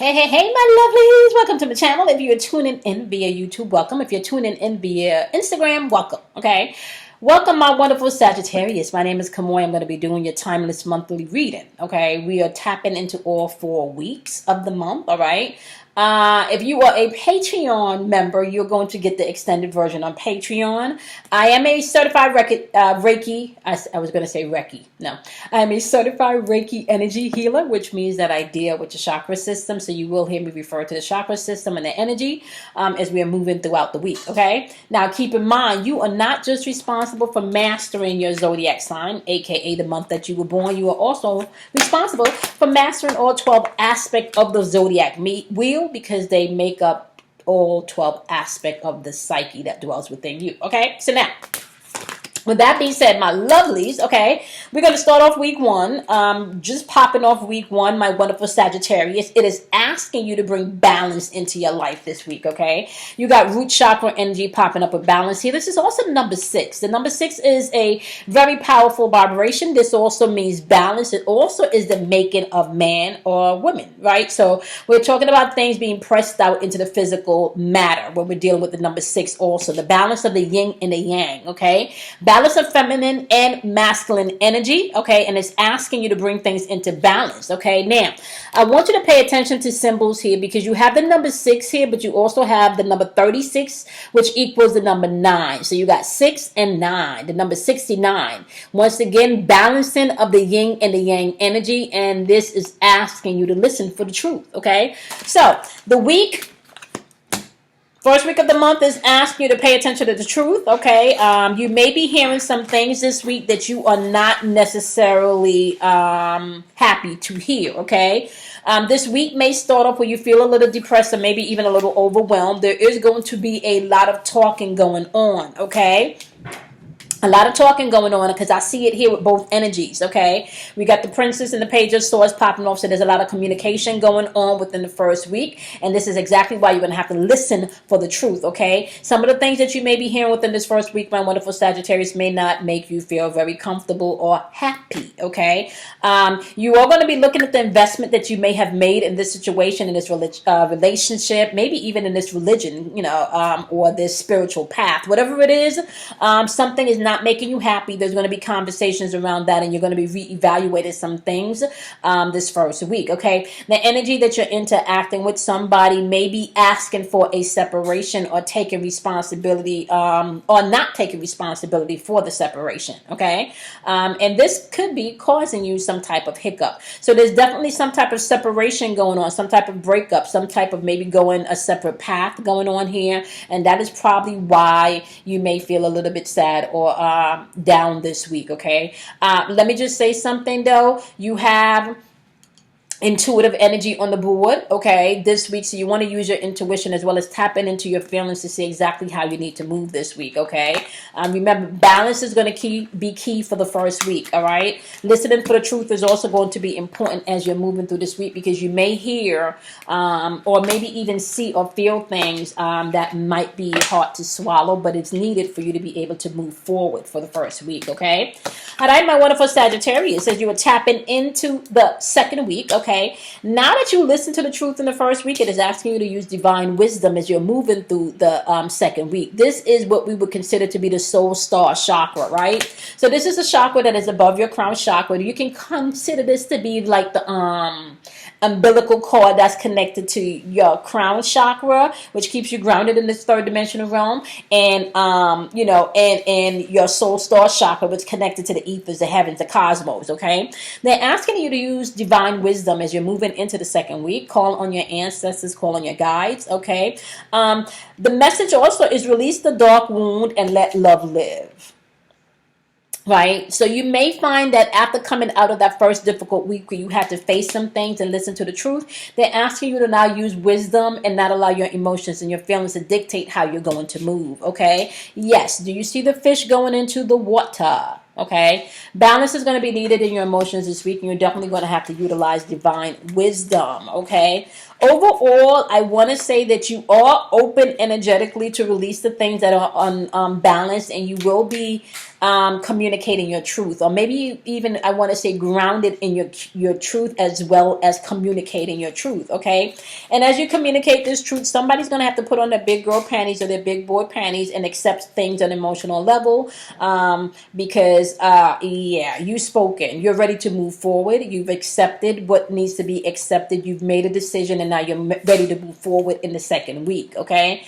Hey, my lovelies. Welcome to the channel. If you're tuning in via YouTube, welcome. If you're tuning in via Instagram, welcome. Okay. Welcome, my wonderful Sagittarius. My name is Cosmo. I'm going to be doing your timeless monthly reading. Okay. We are tapping into all 4 weeks of the month. All right. If you are a Patreon member, you're going to get the extended version on Patreon. I am a certified Reiki. I was going to say Reiki. No, I am a certified Reiki energy healer, which means that I deal with the chakra system. So you will hear me refer to the chakra system and the energy as we are moving throughout the week. Okay. Now, keep in mind, you are not just responsible for mastering your zodiac sign, aka the month that you were born. You are also responsible for mastering all 12 aspects of the zodiac wheel, because they make up all 12 aspects of the psyche that dwells within you. Okay, so now, with that being said, my lovelies, okay, we're going to start off week one. Just popping off week one, my wonderful Sagittarius. It is asking you to bring balance into your life this week, okay? You got root chakra energy popping up with balance here. This is also number 6. The number 6 is a very powerful vibration. This also means balance. It also is the making of man or woman, right? So we're talking about things being pressed out into the physical matter when we're dealing with the number 6 also. The balance of the yin and the yang, okay? Balance of feminine and masculine energy, okay? And it's asking you to bring things into balance, okay? Now, I want you to pay attention to symbols here, because you have the number 6 here, but you also have the number 36, which equals the number 9. So you got 6 and 9, the number 69. Once again, balancing of the yin and the yang energy, and this is asking you to listen for the truth, okay? So, the first week of the month is asking you to pay attention to the truth, okay? You may be hearing some things this week that you are not necessarily happy to hear, okay? This week may start off where you feel a little depressed or maybe even a little overwhelmed. There is going to be a lot of talking going on, okay? A lot of talking going on, because I see it here with both energies, okay? We got the Princess and the Page of Swords popping off, so there's a lot of communication going on within the first week, and this is exactly why you're going to have to listen for the truth, okay? Some of the things that you may be hearing within this first week, my wonderful Sagittarius, may not make you feel very comfortable or happy, okay? You are going to be looking at the investment that you may have made in this situation, in this relationship, maybe even in this religion, or this spiritual path. Whatever it is, something is not making you happy. There's going to be conversations around that, and you're going to be reevaluating some things this first week, okay? The energy that you're interacting with somebody may be asking for a separation or taking responsibility or not taking responsibility for the separation, okay? And this could be causing you some type of hiccup. So there's definitely some type of separation going on, some type of breakup, some type of maybe going a separate path going on here, and that is probably why you may feel a little bit sad or down this week, okay? Let me just say something, though. You have intuitive energy on the board, okay, this week. So you want to use your intuition as well as tapping into your feelings to see exactly how you need to move this week, okay? Remember, balance is going to be key for the first week, all right? Listening for the truth is also going to be important as you're moving through this week, because you may hear or maybe even see or feel things that might be hard to swallow, but it's needed for you to be able to move forward for the first week, okay? All right, my wonderful Sagittarius, as you are tapping into the second week, okay? Now that you listen to the truth in the first week, it is asking you to use divine wisdom as you're moving through the second week. This is what we would consider to be the soul star chakra, right? So this is a chakra that is above your crown chakra. You can consider this to be like the umbilical cord that's connected to your crown chakra, which keeps you grounded in this third dimensional realm, and and your soul star chakra, which is connected to the ethers, the heavens, the cosmos, okay? They're asking you to use divine wisdom as you're moving into the second week. Call on your ancestors, call on your guides, okay? The message also is release the dark wound and let love live. Right? So you may find that after coming out of that first difficult week where you had to face some things and listen to the truth, they're asking you to now use wisdom and not allow your emotions and your feelings to dictate how you're going to move, okay? Yes. Do you see the fish going into the water? Okay, balance is going to be needed in your emotions this week, and you're definitely going to have to utilize divine wisdom. Okay, overall, I want to say that you are open energetically to release the things that are unbalanced, and you will be communicating your truth, or maybe even I want to say grounded in your truth, as well as communicating your truth. Okay, and as you communicate this truth, somebody's going to have to put on their big girl panties or their big boy panties and accept things on an emotional level, because yeah, you've spoken, you're ready to move forward, you've accepted what needs to be accepted, you've made a decision, and now you're ready to move forward in the second week. Okay,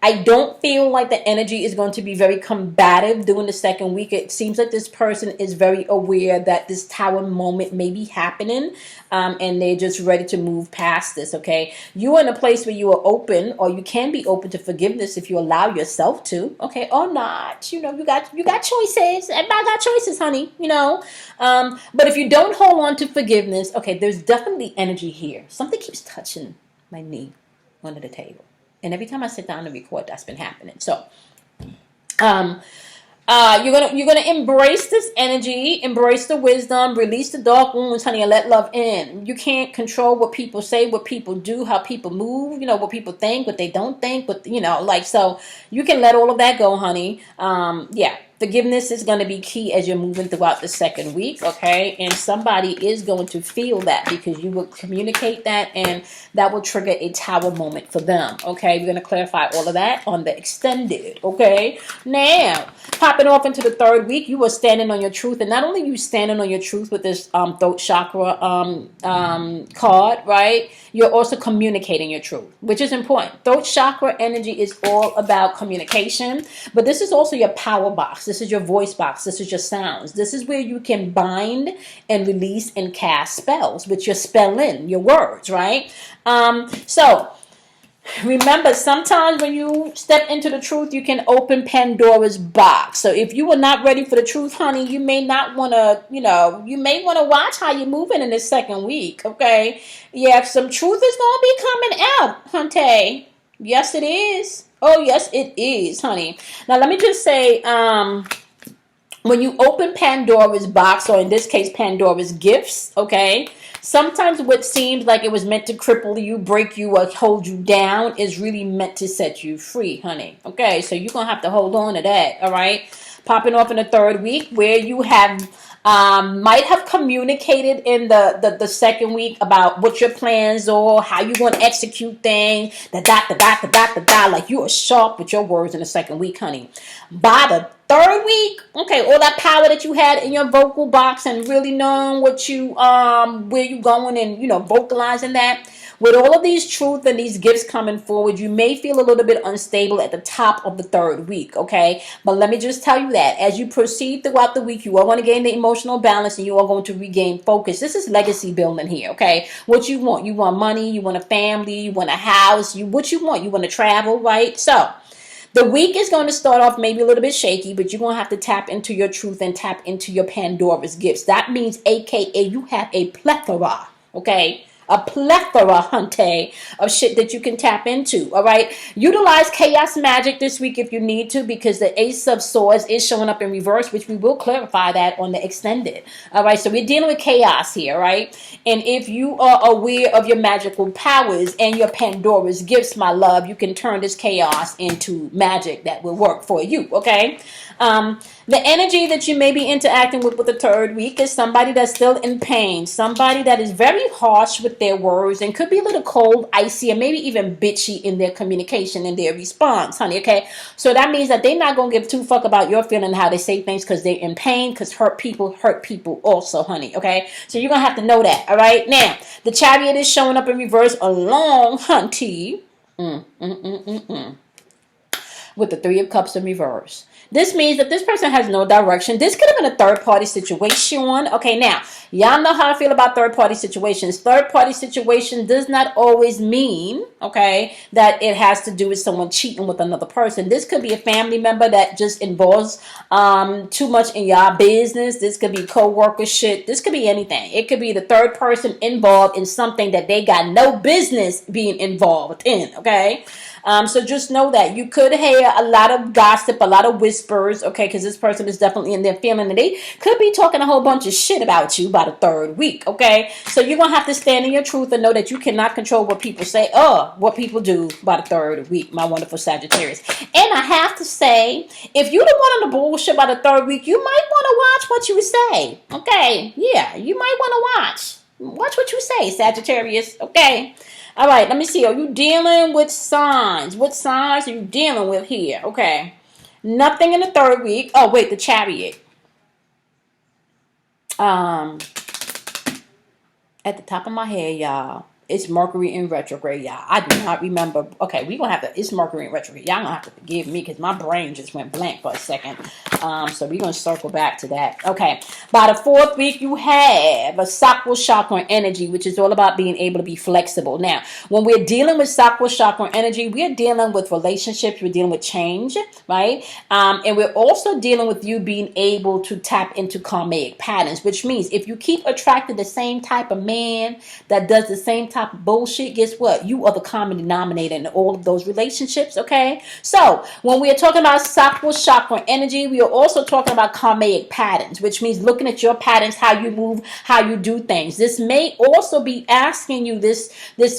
I don't feel like the energy is going to be very combative during the second week. It seems like this person is very aware that this tower moment may be happening, and they're just ready to move past this. Okay, you are in a place where you are open, or you can be open to forgiveness if you allow yourself to. Okay, or not. You know, you got choices. Everybody got choices, honey. You know, but if you don't hold on to forgiveness, okay, there's definitely energy here. Something keeps touching my knee under the table. And every time I sit down to record, that's been happening. So, you're gonna embrace this energy, embrace the wisdom, release the dark wounds, honey, and let love in. You can't control what people say, what people do, how people move. You know, what people think, what they don't think. But so you can let all of that go, honey. Yeah. Forgiveness is going to be key as you're moving throughout the second week, okay? And somebody is going to feel that, because you will communicate that, and that will trigger a tower moment for them, okay? We're going to clarify all of that on the extended, okay? Now, popping off into the third week, you are standing on your truth. And not only you standing on your truth with this throat chakra card, right? You're also communicating your truth, which is important. Throat chakra energy is all about communication, but this is also your power box. This is your voice box. This is your sounds. This is where you can bind and release and cast spells with your spelling, your words, right? So remember, sometimes when you step into the truth, you can open Pandora's box. So if you are not ready for the truth, honey, you may not want to, you may want to watch how you're moving in this second week, okay? Yeah, some truth is going to be coming out, hunty. Yes, it is. Oh, yes, it is, honey. Now, let me just say, when you open Pandora's box, or in this case, Pandora's gifts, okay, sometimes what seems like it was meant to cripple you, break you, or hold you down is really meant to set you free, honey. Okay, so you're going to have to hold on to that, all right? Popping off in the third week, where you have might have communicated in the second week about what your plans are, how you're going to execute things, like you are sharp with your words in the second week, honey. By the third week, okay, all that power that you had in your vocal box, and really knowing what you where you going, and vocalizing that. With all of these truth and these gifts coming forward, you may feel a little bit unstable at the top of the third week, okay? But let me just tell you that as you proceed throughout the week, you are going to gain the emotional balance, and you are going to regain focus. This is legacy building here, okay? What you want? You want money, you want a family, you want a house, what you want? You want to travel, right? So the week is going to start off maybe a little bit shaky, but you're going to have to tap into your truth and tap into your Pandora's gifts. That means, AKA, you have a plethora, okay? A plethora, hunty, of shit that you can tap into, all right? Utilize chaos magic this week if you need to, because the Ace of Swords is showing up in reverse, which we will clarify that on the extended, all right? So we're dealing with chaos here, right? And if you are aware of your magical powers and your Pandora's gifts, my love, you can turn this chaos into magic that will work for you, okay? The energy that you may be interacting with the third week is somebody that's still in pain, somebody that is very harsh with their words and could be a little cold, icy, or maybe even bitchy in their communication and their response, honey, okay? So that means that they're not going to give two fuck about your feeling and how they say things, because they're in pain, because hurt people also, honey, okay? So you're going to have to know that, all right? Now, the Chariot is showing up in reverse along, hunty, with the Three of Cups in reverse. This means that this person has no direction. This could have been a third-party situation. Okay, now, y'all know how I feel about third-party situations. Third-party situation does not always mean, okay, that it has to do with someone cheating with another person. This could be a family member that just involves too much in y'all business. This could be co-worker shit. This could be anything. It could be the third person involved in something that they got no business being involved in, okay? So just know that you could hear a lot of gossip, a lot of whispering, whispers, okay, because this person is definitely in their feeling, and they could be talking a whole bunch of shit about you by the third week, okay? So you're going to have to stand in your truth and know that you cannot control what people say or what people do by the third week, my wonderful Sagittarius. And I have to say, if you're the one on the bullshit by the third week, you might want to watch what you say, okay? Yeah, you might want to watch what you say, Sagittarius, okay? All right, let me see. Are you dealing with signs? What signs are you dealing with here? Okay. Nothing in the third week. Oh, wait, the Chariot. At the top of my head, y'all, it's Mercury in retrograde, y'all. I do not remember. Okay, we're going to have to, it's Mercury in retrograde. Y'all going to have to forgive me because my brain just went blank for a second. So we're going to circle back to that. Okay, by the fourth week, you have a Sakura chakra energy, which is all about being able to be flexible. Now, when we're dealing with Sakura chakra energy, we're dealing with relationships, we're dealing with change, right? And we're also dealing with you being able to tap into karmic patterns, which means if you keep attracting the same type of man that does the same type of bullshit, guess what? You are the common denominator in all of those relationships, okay? So when we are talking about Sakura chakra energy, we are also talking about karmic patterns, which means looking at your patterns, how you move, how you do things. This may also be asking you this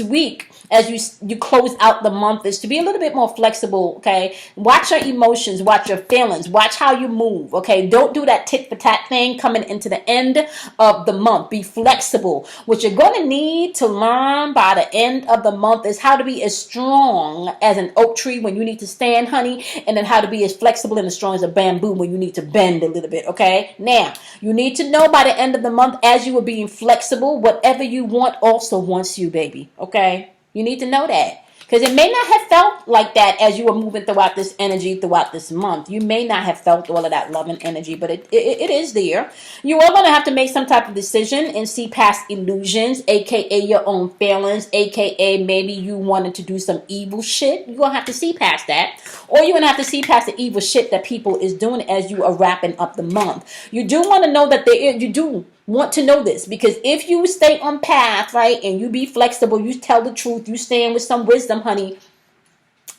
week as you close out the month is to be a little bit more flexible, okay? Watch your emotions, watch your feelings, watch how you move, okay? Don't do that tit for tat thing coming into the end of the month. Be flexible. What you're going to need to learn by the end of the month is how to be as strong as an oak tree when you need to stand, honey, and then how to be as flexible and as strong as a bamboo when you need to bend a little bit, okay? Now, you need to know by the end of the month, as you are being flexible, whatever you want also wants you, baby, okay? You need to know that. Because it may not have felt like that as you were moving throughout this energy, throughout this month. You may not have felt all of that love and energy, but it is there. You are going to have to make some type of decision and see past illusions, a.k.a. your own feelings, a.k.a. maybe you wanted to do some evil shit. You're going to have to see past that. Or you're going to have to see past the evil shit that people is doing as you are wrapping up the month. You do want to know that you do want to know this, because if you stay on path, right, and you be flexible, you tell the truth, you stand with some wisdom, honey,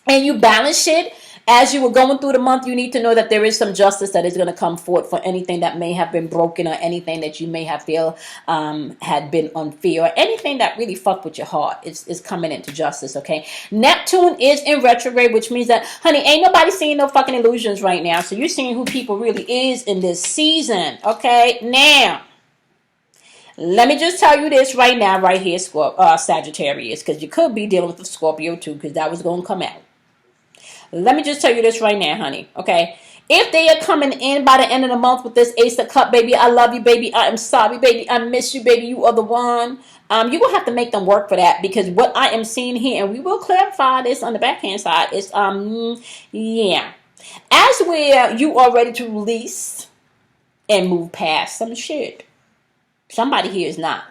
and you balance shit as you were going through the month, you need to know that there is some justice that is going to come forth for anything that may have been broken or anything that you may have feel had been unfair or anything that really fucked with your heart is coming into justice, okay? Neptune is in retrograde, which means that, honey, ain't nobody seeing no fucking illusions right now. So you're seeing who people really is in this season, okay? Now, let me just tell you this right now, right here, Sagittarius, because you could be dealing with the Scorpio too, because that was going to come out. Let me just tell you this right now, honey, okay? If they are coming in by the end of the month with this Ace of Cup, baby, I love you, baby, I am sorry, baby, I miss you, baby, you are the one. You will have to make them work for that, because what I am seeing here, and we will clarify this on the backhand side, is, yeah. As where you are ready to release and move past some shit. Somebody here is not.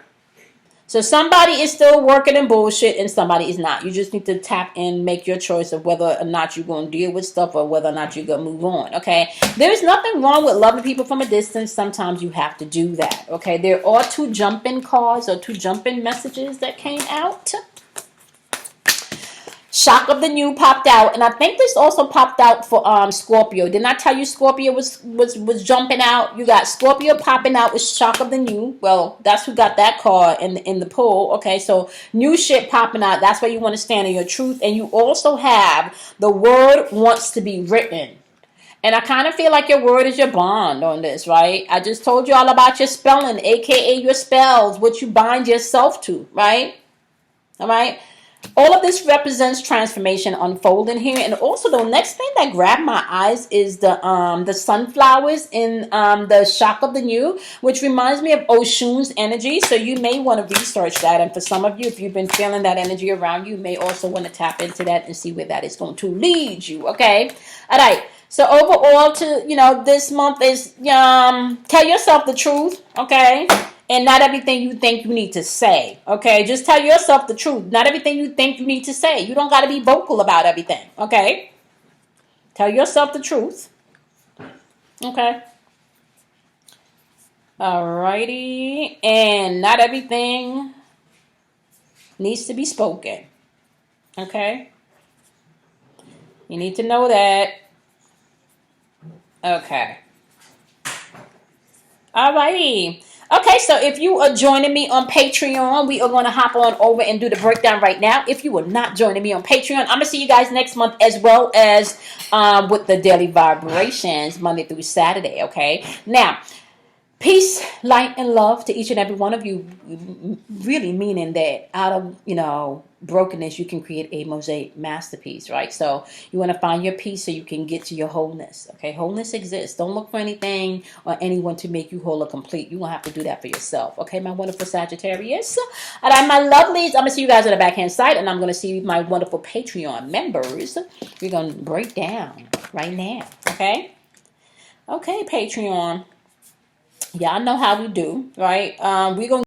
So somebody is still working in bullshit and somebody is not. You just need to tap in, make your choice of whether or not you're going to deal with stuff or whether or not you're going to move on, okay? There's nothing wrong with loving people from a distance. Sometimes you have to do that, okay? There are two jump-in cards or two jump-in messages that came out. Shock of the New popped out, and I think this also popped out for Scorpio. Didn't I tell you Scorpio was jumping out? You got Scorpio popping out with Shock of the New. Well, that's who got that card in the poll. Okay, so new shit popping out. That's why you want to stand in your truth, and you also have the word wants to be written. And I kind of feel like your word is your bond on this, right? I just told you all about your spelling, aka your spells, what you bind yourself to, right? All right. All of this represents transformation unfolding here. And also the next thing that grabbed my eyes is the sunflowers in the Shock of the New, which reminds me of Oshun's energy. So you may want to research that. And for some of you, if you've been feeling that energy around you, may also want to tap into that and see where that is going to lead you. Okay. All right. So overall, this month is tell yourself the truth. Okay. And not everything you think you need to say, okay? Just tell yourself the truth. Not everything you think you need to say. You don't got to be vocal about everything, okay? Tell yourself the truth, okay? Alrighty. And not everything needs to be spoken, okay? You need to know that. Okay. Alrighty. Okay, so if you are joining me on Patreon, we are going to hop on over and do the breakdown right now. If you are not joining me on Patreon, I'm going to see you guys next month, as well as with the daily vibrations, Monday through Saturday, okay? Now, peace, light, and love to each and every one of you. Really meaning that out of, brokenness, you can create a mosaic masterpiece, right? So you want to find your peace so you can get to your wholeness, okay? Wholeness exists. Don't look for anything or anyone to make you whole or complete. You're going to have to do that for yourself, okay, my wonderful Sagittarius? All right, my lovelies, I'm going to see you guys on the backhand side, and I'm going to see my wonderful Patreon members. We're going to break down right now, okay? Okay, Patreon. Y'all know how we do, right? We're going to